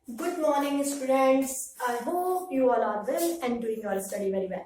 Good morning, students. I hope you all are well and doing your study very well.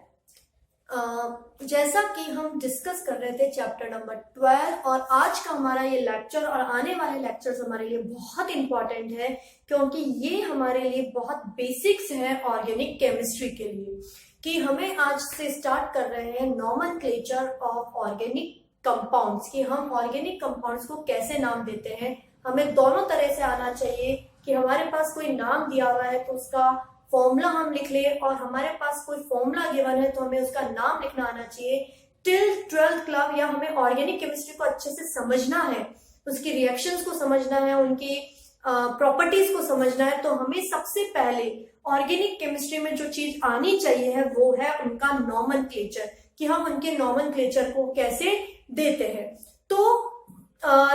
जैसा कि हम discuss कर रहे थे चैप्टर नंबर 12 और आज का हमारा ये लेक्चर और आने वाले लेक्चर्स हमारे लिए बहुत इंपॉर्टेंट है क्योंकि ये हमारे लिए बहुत बेसिक्स है ऑर्गेनिक केमिस्ट्री के लिए कि हमें आज से स्टार्ट कर रहे हैं नॉमेनक्लेचर ऑफ ऑर्गेनिक कंपाउंड्स कि हम ऑर्गेनिक कंपाउंड्स को कैसे नाम देते हैं। हमें दोनों तरह से आना चाहिए कि हमारे पास कोई नाम दिया हुआ है तो उसका फॉर्मूला हम लिख ले और हमारे पास कोई फॉर्मूला गिवन है तो हमें उसका नाम लिखना आना चाहिए। टिल 12th क्लब या हमें ऑर्गेनिक केमिस्ट्री को अच्छे से समझना है, उसकी रिएक्शंस को समझना है, उनकी प्रॉपर्टीज को समझना है, तो हमें सबसे पहले ऑर्गेनिक केमिस्ट्री में जो चीज आनी चाहिए है वो है उनका नॉमेनक्लेचर कि हम उनके नॉमेनक्लेचर को कैसे देते हैं। तो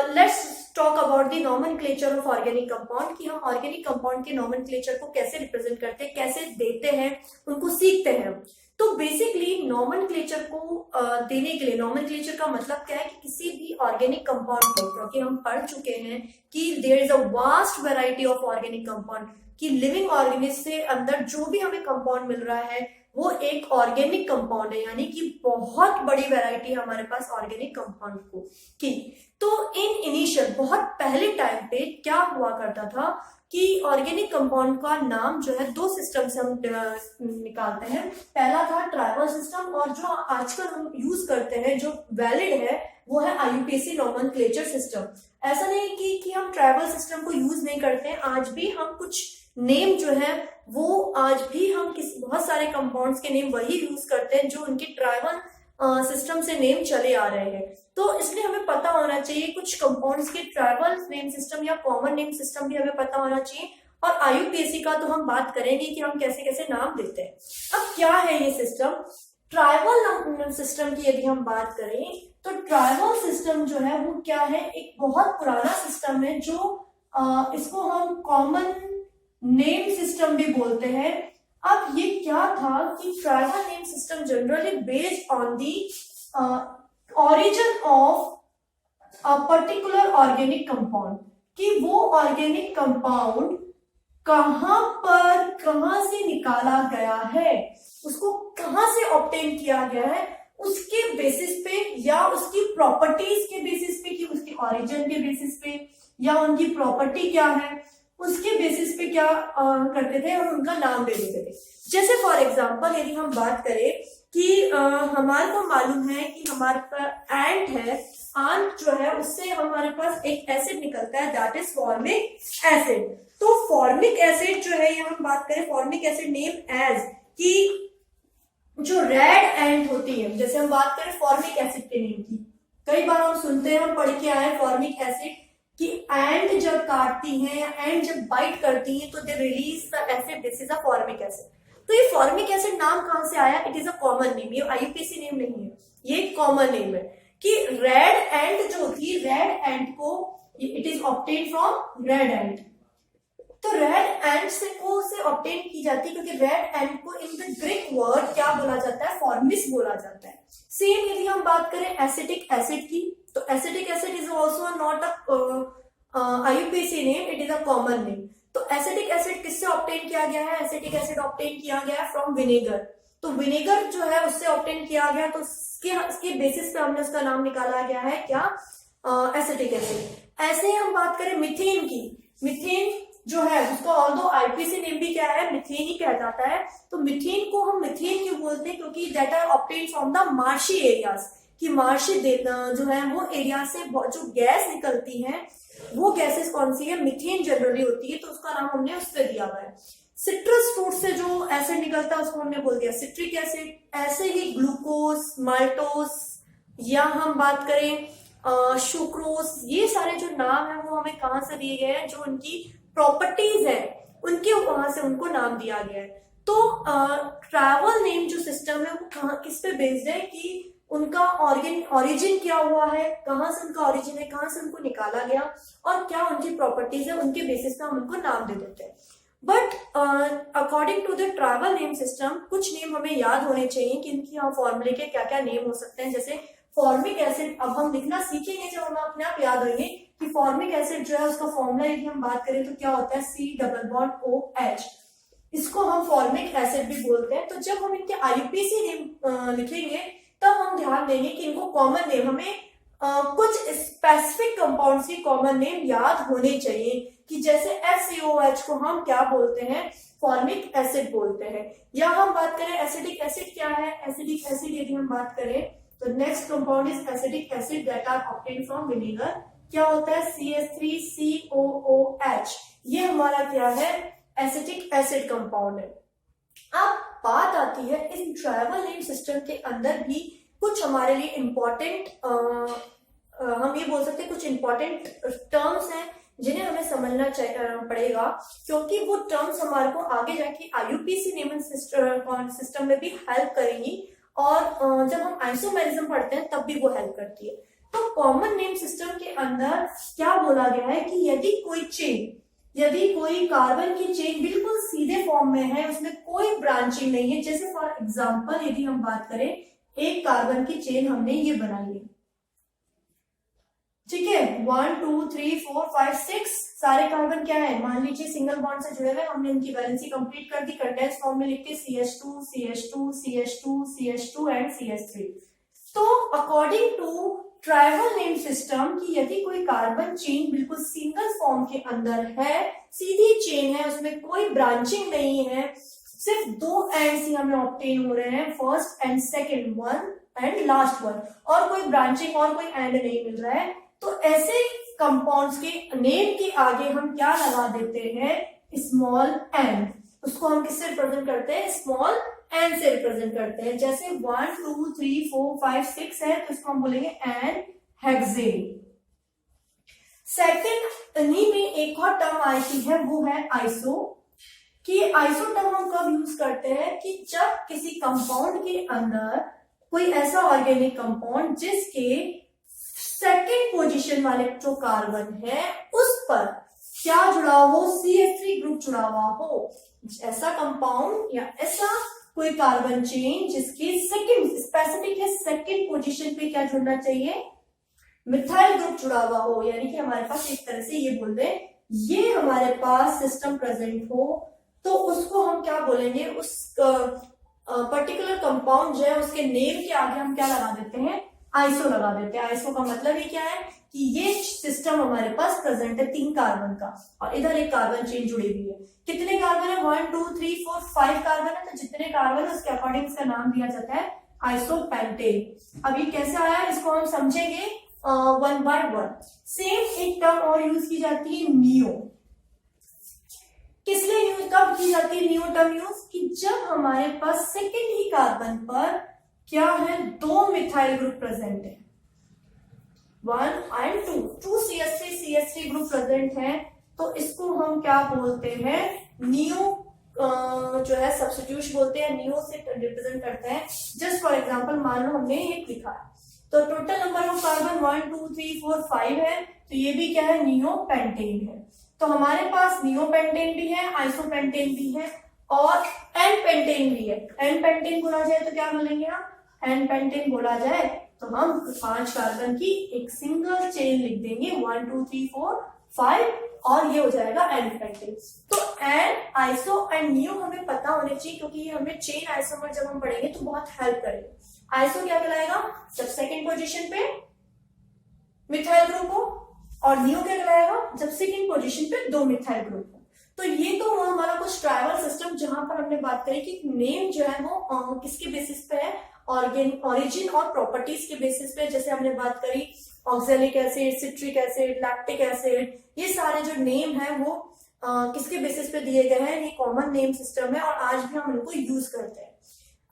let's talk about the nomenclature of organic compound कि हम ऑर्गेनिक कंपाउंड के नॉमेनक्लेचर को कैसे रिप्रेजेंट करते हैं, कैसे देते हैं, उनको सीखते हैं। तो बेसिकली नॉमेनक्लेचर को देने के लिए नॉमेनक्लेचर का मतलब क्या है कि किसी भी ऑर्गेनिक कंपाउंड को, क्योंकि हम पढ़ चुके हैं कि there is a vast variety of organic compound कि लिविंग ऑर्गेनिज्म से अंदर जो भी हमें कंपाउंड मिल रहा है वो एक ऑर्गेनिक कंपाउंड है, यानी कि बहुत बड़ी वैरायटी है हमारे पास ऑर्गेनिक कंपाउंड को की। तो इन इनिशियल बहुत पहले टाइम पे क्या हुआ करता था कि ऑर्गेनिक कंपाउंड का नाम जो है दो सिस्टम से हम निकालते हैं। पहला था ट्राइबल सिस्टम और जो आजकल हम यूज करते हैं जो वैलिड है वो है IUPAC नॉमेनक्लेचर सिस्टम। ऐसा नहीं कि हम ट्राइबल सिस्टम को यूज नहीं करते हैं, आज भी हम कुछ नेम जो है वो आज भी हम बहुत सारे कंपाउंड्स के नेम वही यूज करते हैं जो उनकी ट्राइबल सिस्टम से नेम चले आ रहे हैं। तो इसलिए हमें पता होना चाहिए कुछ कंपाउंड्स के ट्राइबल नेम सिस्टम या कॉमन नेम सिस्टम भी हमें पता होना चाहिए। और IUPAC का तो हम बात करेंगे कि हम कैसे कैसे नाम देते हैं। अब क्या है ये सिस्टम? ट्राइबल सिस्टम की यदि हम बात करें तो ट्राइबल सिस्टम जो है वो क्या है, एक बहुत पुराना सिस्टम है जो इसको हम कॉमन नेम सिस्टम भी बोलते हैं। अब ये क्या था कि tribal name system generally based on the origin of a particular organic compound कि वो ऑर्गेनिक कंपाउंड कहां से निकाला गया है, उसको कहां से ऑब्टेन किया गया है, उसके बेसिस पे या उसकी प्रॉपर्टीज के बेसिस पे कि उसकी ऑरिजिन के बेसिस पे या उनकी प्रॉपर्टी क्या है उसके बेसिस पे क्या करते थे, हम उनका नाम दे देते थे। जैसे फॉर एग्जांपल यदि हम बात करें कि हमारे को मालूम है कि हमारे पास एंट है, आंट जो है उससे हमारे पास एक एसिड निकलता है दैट इज फॉर्मिक एसिड। तो फॉर्मिक एसिड जो है, यहाँ हम बात करें फॉर्मिक एसिड नेम एज कि जो रेड एंट होती है, जैसे हम बात करें फॉर्मिक एसिड के नेम की, कई बार हम सुनते हैं, हम पढ़ के आए फॉर्मिक एसिड कि एंट जब काटती हैं या एंट जब बाइट करती हैं तो they release the acid, this is a formic acid. तो ये फॉर्मिक एसिड नाम कहां से आया? It is a common name, ये IUPAC नेम नहीं है, ये कॉमन नेम है कि रेड एंट जो होती है, रेड एंट को it is obtain from red एंट। तो रेड एंट से ऑब्टेन की जाती है क्योंकि रेड एंट को इन द ग्रीक वर्ड क्या बोला जाता है? फॉर्मिस बोला जाता है। सेम यदि हम बात करें एसिटिक एसिड की तो acetic acid is also not a IUPAC name, it is a common name. तो एसिटिक एसिड किससे ऑब्टेन किया गया है? एसिटिक एसिड ऑब्टेन किया गया है फ्रॉम विनेगर। तो विनेगर जो है उससे ऑब्टेन किया गया, तो इसके बेसिस पे हमने उसका नाम निकाला गया है क्या? Acetic acid. ऐसे ही हम बात करें मीथेन की, मीथेन जो है उसका ऑल्दो IUPAC नेम भी क्या है? मीथेन ही कहा जाता है। तो मीथेन को हम मीथेन क्यों बोलते हैं? क्योंकि that are obtain from the marshy areas कि मार्शी जो है वो एरिया से जो गैस निकलती है वो गैसेस कौन सी है? मीथेन जनरली होती है, तो उसका नाम हमने उस पर दिया हुआ है। सिट्रस फ्रूट से जो एसिड निकलता है उसको हमने बोल दिया सिट्रिक एसिड। ऐसे ही ग्लूकोज, माल्टोस या हम बात करें सुक्रोज, ये सारे जो नाम है वो हमें कहां से दिए गए हैं? जो उनकी प्रॉपर्टीज है उनके वहां से उनको नाम दिया गया है। तो ट्रैवल नेम जो सिस्टम है वो कहाँ किस पे बेस्ड है कि उनका ऑरिजिन क्या हुआ है, कहां से उनका ऑरिजिन है, कहां से उनको निकाला गया और क्या उनकी प्रॉपर्टीज है, उनके बेसिस पे हम उनको नाम दे देते हैं। But according to the trivial name system कुछ नेम हमें याद होने चाहिए कि इनकी फॉर्मूले के क्या क्या नेम हो सकते हैं। जैसे फॉर्मिक एसिड अब हम लिखना सीखेंगे जब हमें अपने आप याद होंगे कि फॉर्मिक एसिड जो है उसका फॉर्मूला यदि हम बात करें तो क्या होता है C+OH। इसको हम फॉर्मिक एसिड भी बोलते हैं। तो जब हम इनके आईयूपीएसी नेम लिखेंगे तब हम ध्यान देंगे कि इनको कॉमन नेम हमें कुछ स्पेसिफिक कंपाउंड्स की कॉमन नेम याद होने चाहिए कि जैसे FCOH को हम क्या बोलते हैं, फॉर्मिक एसिड बोलते हैं। या हम बात करें एसिडिक एसिड क्या है, एसिडिक एसिड यदि हम बात करें तो next compound is acetic acid that are obtained from vinegar. क्या होता है CH3COOH। ये हमारा क्या है, एसिटिक एसिड कंपाउंड है। अब बात आती है इन ट्राइबल नेम सिस्टम के अंदर भी कुछ हमारे लिए इंपॉर्टेंट हम ये बोल सकते हैं कुछ इंपॉर्टेंट टर्म्स हैं जिन्हें हमें समझना पड़ेगा, क्योंकि वो टर्म्स हमारे को आगे जाके आईयूपीएसी नेमिंग सिस्टम में भी हेल्प करेंगी और जब हम आइसोमेरिज्म पढ़ते हैं तब भी वो हेल्प करती है। तो कॉमन नेम सिस्टम के अंदर क्या बोला गया है कि यदि कोई कार्बन की चेन बिल्कुल सीधे फॉर्म में है, उसमें कोई ब्रांचिंग नहीं है, जैसे फॉर एग्जांपल यदि हम बात करें एक कार्बन की चेन हमने ये बनाई है, ठीक है, 1 2 3 4 5 6 सारे कार्बन क्या है, मान लीजिए सिंगल बॉन्ड से जुड़े हुए, हमने उनकी वैलेंसी कंप्लीट कर दी, कंडेंस फॉर्म में लिख के CH2 CH2 CH2 CH2 and CH3। तो according to trivial name system की यदि कोई कार्बन चेन बिल्कुल सिंगल फॉर्म के अंदर है, सीधी चेन है, उसमें कोई ब्रांचिंग नहीं है, सिर्फ दो एंड्स ही हमें ऑब्टेन हो रहे हैं, first and second, one and last one, और कोई ब्रांचिंग और कोई एंड नहीं मिल रहा है, तो ऐसे कंपाउंड्स के नेम के आगे हम क्या लगा देते हैं, स्मॉल एन। उसको हम किससे रिप्रेजेंट करते हैं, स्मॉल एन से रिप्रेजेंट करते हैं। जैसे 1 2 3 4 5 6 है तो इसको हम बोलेंगे एन हेक्सेन। सेकंड इन्हीं में एक और टर्म आती है, वो है आइसो। कि आइसो टर्म हम कब यूज करते हैं कि जब किसी कंपाउंड के अंदर कोई ऐसा ऑर्गेनिक कंपाउंड जिसके सेकेंड पोजीशन वाले जो कार्बन है उस पर क्या जुड़ा हो, CH3 ग्रुप जुड़ा हुआ हो, ऐसा कंपाउंड या ऐसा कोई कार्बन चेन जिसकी सेकंड स्पेसिफिक है, सेकंड पोजीशन पे क्या जुड़ना चाहिए, मिथाइल ग्रुप जुड़ा हुआ हो। यानी कि हमारे पास एक तरह से ये बोल दें ये हमारे पास सिस्टम प्रेजेंट हो तो उसको हम क्या बोलेंगे, उस पर्टिकुलर कंपाउंड जो है उसके नेम के आगे हम क्या लगा देते हैं, आइसो लगा देते हैं। आइसो का मतलब ये क्या है कि ये सिस्टम हमारे पास प्रेजेंट है 3 कार्बन का और इधर एक कार्बन चेन जुड़ी हुई है। कितने कार्बन है, 1 2 3 4 5 कार्बन है, तो जितने कार्बन है उसके अकॉर्डिंग इसका नाम दिया जाता है आइसोपेंटेन। अब ये कैसे आया इसको हम समझेंगे वन बाय वन। सेम एक टर्म और यूज की जाती है नियो। किस लिए यूज कब की जाती है नियो टर्म यूज, कि जब हमारे पास सेकेंड ही कार्बन पर क्या है, 2 मिथाइल ग्रुप प्रेजेंट है, 1 एंड 2 CH3 ग्रुप प्रेजेंट है, तो इसको हम क्या बोलते हैं, नियो जो है सब्स्टिट्यूशन बोलते हैं, नियो से रिप्रेजेंट करते हैं। जस्ट फॉर एग्जांपल मान लो हमने ये लिखा है तो टोटल नंबर ऑफ कार्बन 1 2 3 4 5 है, तो ये भी क्या है, नियो पेंटेन है। तो हमारे पास नियो पेंटेन भी है, आइसोपेंटेन भी है और एन पेंटेन भी है। एन पेंटेन बोला जाए तो क्या बोलेंगे आप, एन पेंटेन बोला जाए तो हम 5 कार्बन की एक सिंगल चेन लिख देंगे 1 2 3 4 5 और ये हो जाएगा एन पेंटेन। तो एन, आइसो एंड नियो हमें पता होने चाहिए क्योंकि हमें चेन आइसोमर जब हम पढ़ेंगे तो बहुत हेल्प करेगा। आइसो क्या कहलाएगा, जब सेकेंड पोजीशन पे मिथाइल ग्रुप हो, और नियो क्या कहलाएगा, जब सेकेंड पोजीशन पे 2 मिथाइल ग्रुप हो। तो ये तो हुआ हमारा कुछ ट्राइबल सिस्टम जहां पर हमने बात करी कि नेम जो है वो किसके बेसिस पे है, ओरिजिन और प्रॉपर्टीज के बेसिस पे। जैसे हमने बात करी oxalic acid, citric acid, lactic acid, ये सारे जो नेम है वो किसके बेसिस पे दिए गए हैं, ये कॉमन नेम सिस्टम है और आज भी हम इनको यूज करते हैं।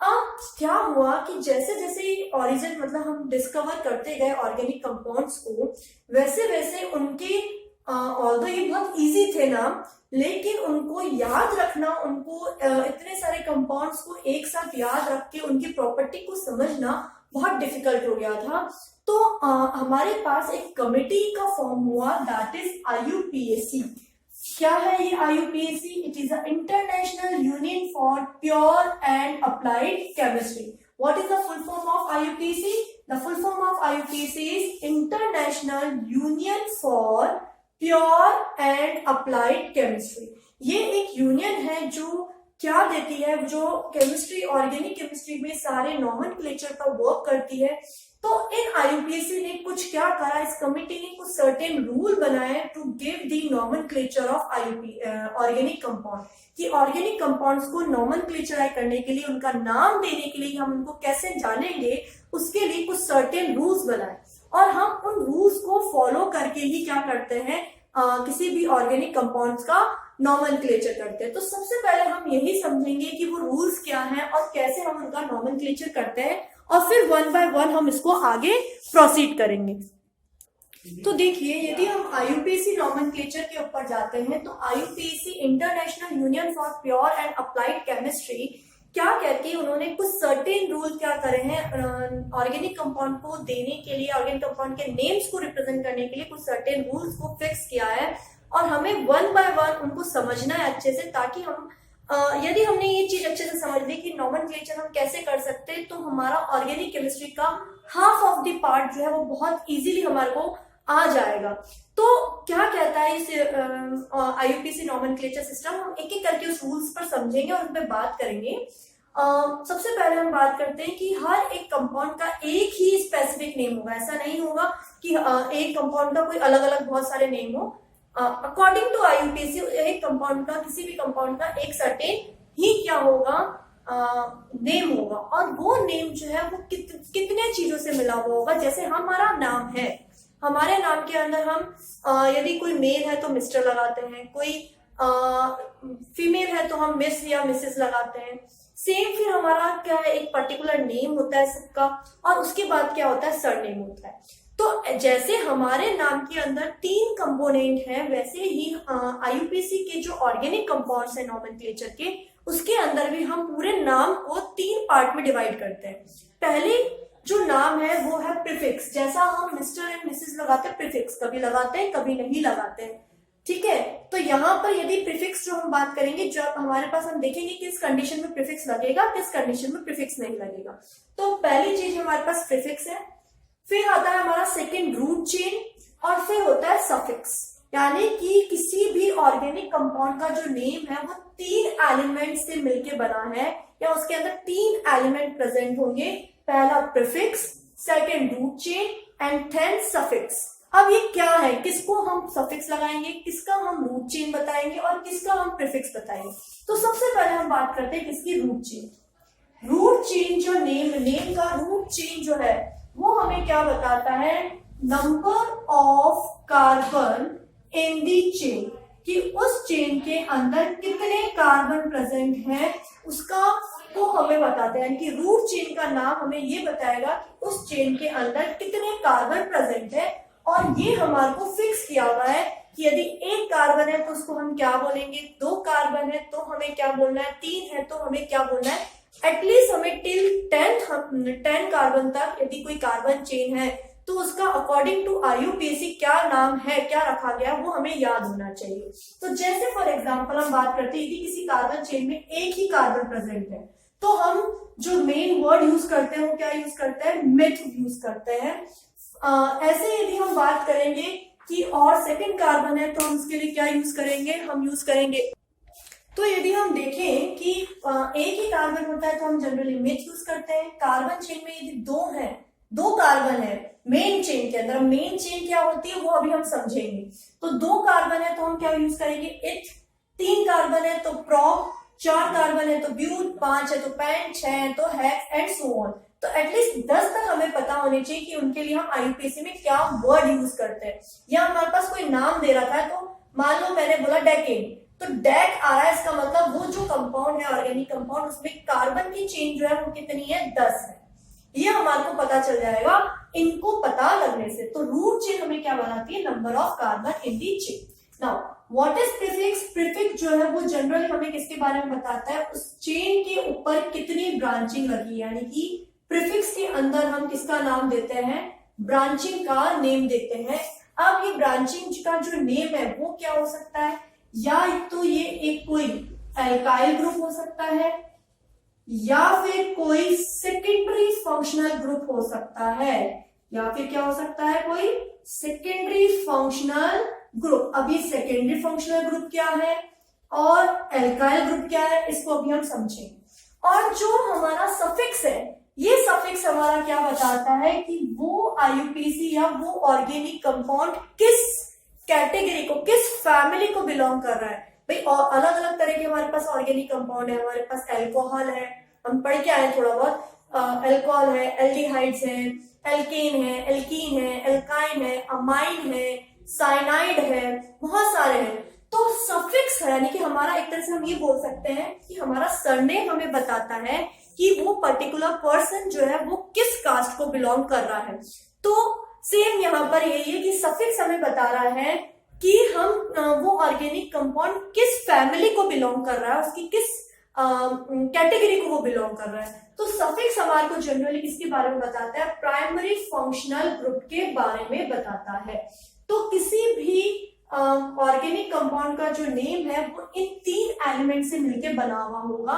अब क्या हुआ कि जैसे जैसे ओरिजिन मतलब हम डिस्कवर करते गए ऑर्गेनिक कंपाउंड्स को, वैसे वैसे उनके ऑल्दो ये बहुत इजी थे नाम, लेकिन उनको याद रखना, उनको इतने सारे कंपाउंड्स को एक साथ याद रख के उनकी प्रॉपर्टी को समझना बहुत डिफिकल्ट हो गया था। तो हमारे पास एक कमिटी का फॉर्म हुआ, दैट इज IUPAC। क्या है ये IUPAC? It is a international union for pure and applied chemistry. What is the full form of IUPAC? The full form of IUPAC is international union for pure and applied chemistry. ये एक union है जो क्या देती है, जो chemistry, organic chemistry में सारे नॉमेनक्लेचर पर वर्क करती है। तो इन IUPAC ने कुछ क्या करा, इस कमिटी ने कुछ सर्टेन रूल बनाए to give the nomenclature of organic compound, कि ऑर्गेनिक कंपाउंड्स को नॉमेनक्लेचराइज करने के लिए, उनका नाम देने के लिए, हम उनको कैसे जानेंगे, उसके लिए कुछ सर्टेन रूल्स बनाए और हम उन रूल्स को फॉलो करके ही क्या करते हैं, किसी भी ऑर्गेनिक कंपाउंड्स का नॉमेनक्लेचर करते हैं। तो सबसे पहले हम यही समझेंगे कि वो रूल्स क्या हैं और कैसे हम उनका नॉमेनक्लेचर करते हैं, और फिर वन बाय वन हम इसको आगे प्रोसीड करेंगे। तो देखिए, यदि हम IUPAC नॉमेनक्लेचर के ऊपर जाते हैं तो IUPAC international union for pure and applied chemistry क्या कहती है, उन्होंने कुछ सर्टेन रूल क्या करे हैं ऑर्गेनिक कंपाउंड को देने के लिए, ऑर्गेनिक कंपाउंड के नेम्स को रिप्रेजेंट करने के लिए कुछ सर्टेन रूल्स को फिक्स किया है और हमें वन बाय वन उनको समझना है अच्छे से, ताकि हम यदि हमने ये चीज अच्छे से समझ ली कि नॉमेनक्लेचर हम कैसे कर सकते हैं, तो हमारा ऑर्गेनिक केमिस्ट्री का हाफ ऑफ द पार्ट जो है वो बहुत इजीली हमारे को आ जाएगा। तो क्या कहता है इस IUPAC नॉमेनक्लेचर सिस्टम, हम एक एक करके उस रूल्स पर समझेंगे और उन पर बात करेंगे। सबसे पहले हम बात करते हैं कि हर एक कंपाउंड का एक ही स्पेसिफिक नेम होगा। ऐसा नहीं होगा कि एक कंपाउंड का कोई अलग अलग बहुत सारे नेम हो। अकॉर्डिंग टू IUPAC एक कंपाउंड का, किसी भी कंपाउंड का एक सर्टेन ही क्या होगा, नेम होगा, और वो नेम जो है वो कितने चीजों से मिला हुआ होगा। जैसे हमारा नाम है, हमारे नाम के अंदर हम यदि कोई मेल है तो मिस्टर लगाते हैं, कोई फीमेल है तो हम मिस या मिसेस लगाते हैं। सेम फिर हमारा क्या है, एक पर्टिकुलर नेम होता है सबका, और उसके बाद क्या होता है, सरनेम होता है। तो जैसे हमारे नाम के अंदर 3 कंपोनेंट हैं, वैसे ही IUPAC के जो ऑर्गेनिक कंपाउंड्स हैं नॉमेनक्लेचर के, उसके अंदर भी हम पूरे नाम को 3 पार्ट में डिवाइड करते हैं। पहले जो नाम है वो है प्रीफिक्स, जैसा हम मिस्टर एंड मिसेस लगाते हैं, प्रीफिक्स कभी लगाते हैं कभी नहीं लगाते हैं, ठीक है। तो यहाँ पर यदि प्रीफिक्स जो हम बात करेंगे, जब हमारे पास हम देखेंगे किस कंडीशन में प्रीफिक्स लगेगा, किस कंडीशन में प्रीफिक्स नहीं लगेगा। तो पहली चीज हमारे पास प्रीफिक्स है, फिर आता है हमारा सेकेंड रूट चेन, और फिर होता है सफिक्स, यानी कि किसी भी ऑर्गेनिक कंपाउंड का जो नेम है वो 3 एलिमेंट से मिलके बना है, या उसके अंदर 3 एलिमेंट प्रेजेंट होंगे। पहला prefix, second root chain and third suffix. अब ये क्या है, किसको हम सफिक्स लगाएंगे, किसका हम रूट चेन बताएंगे और किसका हम प्रीफिक्स बताएंगे। तो सबसे पहले हम बात करते हैं किसकी, रूट चेन। रूट चेन जो नेम का रूट चेन जो है वो हमें क्या बताता है, number of carbon in the chain, कि उस चेन के अंदर कितने कार्बन प्रेजेंट हैं उसका को हमें बताते हैं। कि रूट चेन का नाम हमें ये बताएगा कि उस चेन के अंदर कितने कार्बन प्रेजेंट है, और ये हमारे को फिक्स किया हुआ है कि यदि 1 कार्बन है तो उसको हम क्या बोलेंगे, 2 कार्बन है तो हमें क्या बोलना है, 3 है तो हमें क्या बोलना है। एटलीस्ट हमें टिल 10 कार्बन तक यदि कोई कार्बन चेन है तो उसका अकॉर्डिंग टू IUPAC क्या नाम है, क्या रखा गया, वो हमें याद होना चाहिए। तो जैसे फॉर एग्जांपल हम बात करते हैं, यदि किसी कार्बन चेन में एक ही कार्बन प्रेजेंट है तो हम जो मेन वर्ड यूज करते हैं वो क्या यूज करते हैं, मिथ यूज करते हैं। ऐसे यदि हम बात करेंगे कि और सेकंड कार्बन है तो हम उसके लिए क्या यूज करेंगे, हम यूज करेंगे। तो यदि हम देखें कि एक ही कार्बन होता है तो हम जनरली मिथ यूज करते हैं। कार्बन चेन में यदि 2 कार्बन है मेन चेन के अंदर, मेन चेन क्या होती है वो अभी हम समझेंगे। तो 2 कार्बन है तो हम क्या यूज करेंगे, इथ। 3 कार्बन है तो प्रोप, 4 कार्बन है तो ब्यूट, 5 है तो पेंट, 6 है तो हेक्स एंड सो ऑन। तो एटलीस्ट 10 तक हमें पता होने चाहिए कि उनके लिए हम IUPAC में क्या वर्ड यूज करते हैं। या हमारे पास कोई नाम दे रखा है, तो मान लो मैंने बोला डेकेड, तो डेक आ रहा है, इसका मतलब वो जो कंपाउंड है ऑर्गेनिक कंपाउंड, उसमें कार्बन की चेन जो है वो कितनी है, 10 है। ये हमारे को पता चल जाएगा इनको पता लगने से। तो रूट चेन हमें क्या बनाती है, number of carbon in the chain. Now what is prefix, prefix जो है वो जनरली हमें किसके बारे में बताता है, उस चेन के ऊपर कितनी ब्रांचिंग लगी, यानी कि प्रीफिक्स के अंदर हम किसका नाम देते हैं, ब्रांचिंग का नेम देते हैं। अब ये ब्रांचिंग का जो नेम है वो क्या हो सकता है, या तो ये एक कोई एल्काइल ग्रुप हो सकता है, या फिर कोई सेकेंडरी फंक्शनल ग्रुप हो सकता है, या फिर क्या हो सकता है, कोई सेकेंडरी फंक्शनल ग्रुप। अभी सेकेंडरी फंक्शनल ग्रुप क्या है और एल्काइल ग्रुप क्या है, इसको अभी हम समझेंगे। और जो हमारा सफिक्स है, ये सफिक्स हमारा क्या बताता है कि वो आईयूपीएसी या वो ऑर्गेनिक कंपाउंड किस कैटेगरी को, किस फैमिली को बिलोंग कर रहा है। भाई और अलग अलग तरह के हमारे पास ऑर्गेनिक कंपाउंड है, हमारे पास अल्कोहल है, हम पढ़ के आए थोड़ा बहुत, अल्कोहल है, एल्डिहाइड्स है, एल्केन है, एल्कीन है, एल्काइन है, अमाइन है, साइनाइड है, बहुत सारे हैं। तो सफिक्स है, यानी कि हमारा एक तरह से हम ये बोल सकते हैं कि हमारा सरनेम हमें बताता है कि वो पर्टिकुलर पर्सन जो है वो किस कास्ट को बिलोंग कर रहा है। तो सेम यहाँ पर यही है कि सफिक्स हमें बता रहा है कि हम वो ऑर्गेनिक कंपाउंड किस फैमिली को बिलोंग कर रहा है, उसकी किस कैटेगरी को वो बिलोंग कर रहा है। तो सफिक्स हमारे को जनरली किसके बारे में बताता है, प्राइमरी फंक्शनल ग्रुप के बारे में बताता है। तो किसी भी ऑर्गेनिक कंपाउंड का जो नेम है वो इन 3 एलिमेंट से मिलकर बना हुआ होगा।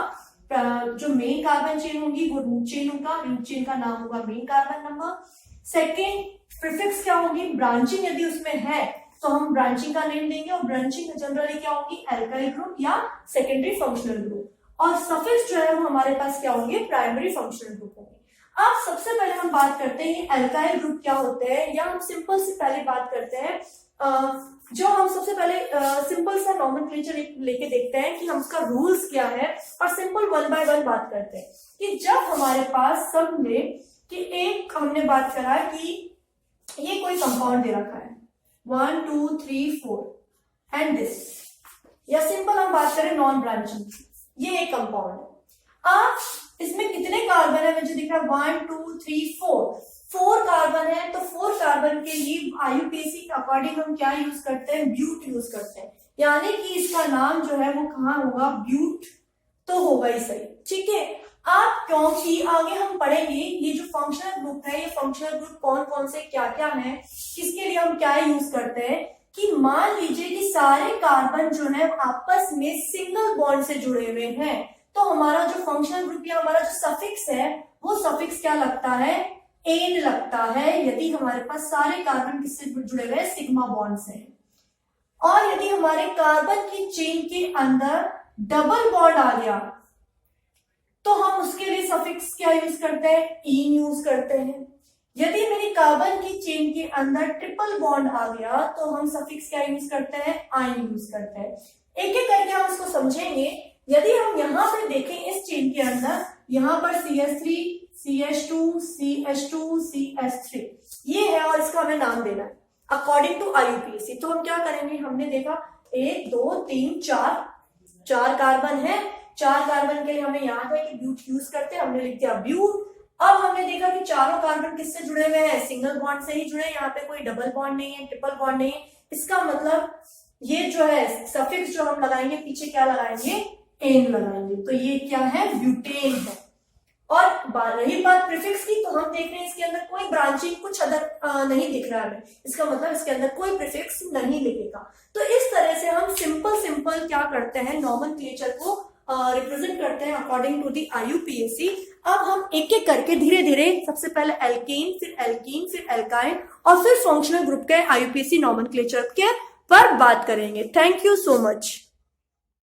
जो मेन कार्बन चेन होगी वो रूट चेन होगा, रूट चेन का नाम होगा main carbon number. Second prefix क्या होगी, ब्रांचिंग यदि उसमें है तो हम ब्रांचिंग का नेम देंगे, और ब्रांचिंग जनरली क्या होगी, एल्काइल ग्रुप या सेकेंडरी फंक्शनल ग्रुप। और सफिक्स जो है वो हमारे पास क्या होंगे, प्राइमरी फंक्शनल ग्रुप होंगे। अब सबसे पहले हम बात करते हैं एल्काइल ग्रुप क्या होते हैं, या हम सिंपल से पहले बात करते हैं जो हम सबसे पहले सिंपल सा नॉमेनक्लेचर लेके देखते हैं कि हम उसका रूल्स क्या है, और सिंपल 1 बाय 1 बात करते हैं कि जब हमारे पास सब में कि एक हमने बात करा कि ये कोई कंपाउंड दे रखा है 1 2 3 4 एंड दिस, या सिंपल हम बात करें नॉन ब्रांचिंग, ये एक कंपाउंड है। अब इसमें कितने कार्बन है, मुझे दिख रहा है 1 2 3 4 कार्बन है। तो 4 कार्बन के लिए आईयूपीएसी के अकॉर्डिंग हम क्या यूज करते हैं, ब्यूट यूज करते हैं, यानी कि इसका नाम जो है वो कहाँ होगा, ब्यूट तो होगा ही सही, ठीक है। आप क्योंकि आगे हम पढ़ेंगे ये जो फंक्शनल ग्रुप है, ये फंक्शनल ग्रुप कौन कौन से क्या क्या है, किसके लिए हम क्या यूज करते हैं, कि मान लीजिए कि सारे कार्बन जो है आपस में सिंगल बॉन्ड से जुड़े हुए हैं, तो हमारा जो फंक्शनल ग्रुप या हमारा जो सफिक्स है वो सफिक्स क्या लगता है, एन लगता है, यदि हमारे पास सारे कार्बन किससे जुड़े हुए हैं, सिग्मा बॉन्ड से। और यदि हमारे कार्बन की चेन के अंदर डबल बॉन्ड आ गया तो हम उसके लिए सफिक्स क्या यूज करते हैं, इन यूज करते हैं। यदि मेरी कार्बन की चेन के अंदर ट्रिपल बॉन्ड आ गया तो हम सफिक्स क्या यूज करते हैं, आइन यूज करते हैं। एक एक करके हम इसको समझेंगे। यदि हम यहाँ पे देखें इस चेन के अंदर, यहाँ पर CH3 CH2 CH2 CH3 ये है, और इसका हमें नाम देना है अकॉर्डिंग टू आईयूपीएसी। तो हम क्या करेंगे, हमने देखा 1 2 3 4 कार्बन है, 4 कार्बन के लिए हमें याद है कि ब्यूट यूज करते हैं, हमने लिख दिया ब्यूट। अब हमने देखा कि चारों कार्बन किससे जुड़े हुए हैं, सिंगल बॉन्ड से ही जुड़े, यहाँ पे कोई डबल बॉन्ड नहीं है, ट्रिपल बॉन्ड नहीं है। इसका मतलब ये जो है सफिक्स जो हम लगाएंगे पीछे क्या लगाएंगे, एन लगाएंगे, तो ये क्या है, ब्यूटेन है। और रही बात प्रीफिक्स की, तो हम देख रहे हैं इसके अंदर कोई ब्रांचिंग कुछ अदर नहीं दिख रहा है, इसका मतलब इसके अंदर कोई प्रीफिक्स नहीं लिखेगा। तो इस तरह से हम सिंपल क्या करते हैं, नॉमेनक्लेचर को रिप्रेजेंट करते हैं अकॉर्डिंग टू दी आईयूपीएसी। अब हम एक एक करके धीरे धीरे सबसे पहले एल्केन, फिर एल्कीन, फिर एल्काइन, और फिर फंक्शनल ग्रुप के आईयूपीएसी नॉमेनक्लेचर के पर बात करेंगे। Thank you so much.